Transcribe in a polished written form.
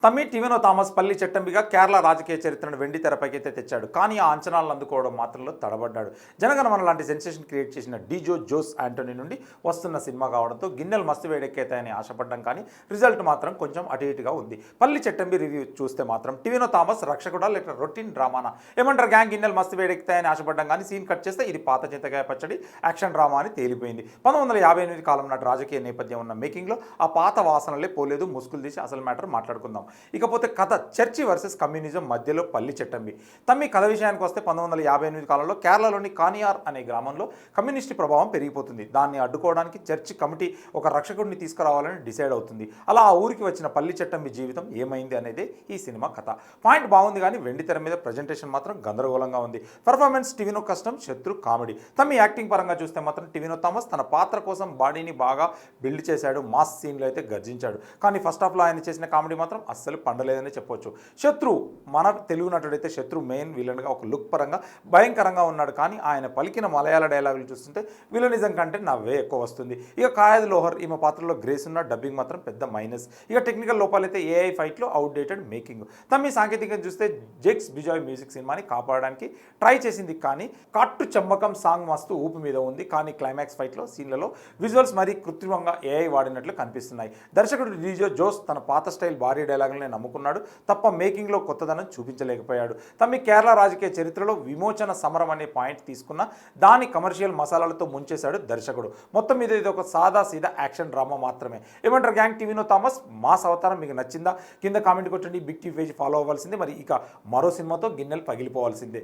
తమ్మి టివినో థామస్ పల్లి చట్టంబిగా కేరళ రాజకీయ చరిత్రను వెండి తెరపైకైతే తెచ్చాడు. కానీ ఆ అంచనాలను అందుకోవడం మాత్రంలో తడబడ్డాడు. జనగణమన లాంటి సెన్సేషన్ క్రియేట్ చేసిన డీజో జోస్ యాంటోనీ నుండి వస్తున్న సినిమా కావడంతో గిన్నెలు మస్తు వేడెక్కేతాయని ఆశపడ్డం, కానీ రిజల్ట్ మాత్రం కొంచెం అటు ఇటుగా ఉంది. పల్లి చట్టంబి రివ్యూ చూస్తే మాత్రం టివినో థామస్ రక్షకుడా లేక రొటీన్ డ్రామానా? ఏమంటారు గ్యాంగ్, గిన్నెలు మస్తు వేడెక్కుతాయని ఆశపడ్డం, కానీ సీన్ కట్ చేస్తే ఇది పాత చింతకాయ పచ్చడి యాక్షన్ డ్రామా అని తేలిపోయింది. 1958 కాలం నాటి రాజకీయ నేపథ్యం ఉన్న మేకింగ్లో ఆ పాత వాసనలే పోలేదు. ముసుగులు తీసి అసలు మ్యాటర్ మాట్లాడుకుందాం. ఇకపోతే కథ చర్చి వర్సెస్ కమ్యూనిజం మధ్యలో పల్లి చట్టంబి. తమ్మి కథ విషయానికి వస్తే 1958 కాలంలో కేరళలోని కానియార్ అనే గ్రామంలో కమ్యూనిస్టు ప్రభావం పెరిగిపోతుంది. దాన్ని అడ్డుకోవడానికి చర్చి కమిటీ ఒక రక్షకుడిని తీసుకురావాలని డిసైడ్ అవుతుంది. అలా ఆ ఊరికి వచ్చిన పల్లి చట్టంబి జీవితం ఏమైంది అనేది ఈ సినిమా కథ. పాయింట్ బాగుంది, కానీ వెండి తెర మీద ప్రజెంటేషన్ మాత్రం గందరగోళంగా ఉంది. పర్ఫార్మెన్స్ టివినో కష్టం, శత్రు కామెడీ. తమ్మి యాక్టింగ్ పరంగా చూస్తే మాత్రం టివినో థామస్ తన పాత్ర కోసం బాడీని బాగా బిల్డ్ చేశాడు. మాస్ సీన్లు అయితే గర్జించాడు. కానీ ఫస్ట్ హాఫ్లో ఆయన చేసిన కామెడీ మాత్రం అస్సలు పండలేదని చెప్పొచ్చు. శత్రు, మన తెలుగు నటుడైతే శత్రు మెయిన్ విలన్గా ఒక లుక్ పరంగా భయంకరంగా ఉన్నాడు. కానీ ఆయన పలికిన మలయాళ డైలాగులు చూస్తుంటే విలనిజం కంటే నవ్వే ఎక్కువ వస్తుంది. ఇక కాయద్ లోహర్ ఈమె పాత్రలో గ్రేస్ ఉన్న డబ్బింగ్ మాత్రం పెద్ద మైనస్. ఇక టెక్నికల్ లోపాలైతే ఏఐ ఫైట్లో అవుట్డేటెడ్ మేకింగ్. తమ్మి సాంకేతికంగా చూస్తే జెక్స్ బిజాయ్ మ్యూజిక్ సినిమాని కాపాడడానికి ట్రై చేసింది, కానీ కట్టు చమ్మకం సాంగ్ మస్తు ఊపి మీద ఉంది. కానీ క్లైమాక్స్ ఫైట్లో సీన్లలో విజువల్స్ మరీ కృత్రిమంగా ఏఐ వాడినట్లు కనిపిస్తున్నాయి. దర్శకుడు డీజో జోస్ తన పాత స్టైల్ భారీ డైలాగులనే నమ్ముకున్నాడు తప్ప మేకింగ్లో కొత్తదనం చూపించలేకపోయాడు. తమ్మి కేరళ రాజకీయ చరిత్రలో విమోచన సమరం అనే పాయింట్ తీసుకున్న దాని కమర్షియల్ మసాలాలతో ముంచేశాడు దర్శకుడు. మొత్తం మీద ఇది ఒక సాదా సీదా యాక్షన్ డ్రామా మాత్రమే. ఏమంటారు గ్యాంగ్, టివినో థామస్ మాస్ అవతారం మీకు నచ్చిందా? కింద కామెంట్ కొట్టండి. బిగ్ టీవీ పేజ్ ఫాలో అవ్వాల్సిందే. మరి ఇక మరో సినిమాతో గిన్నెలు పగిలిపోవాల్సిందే.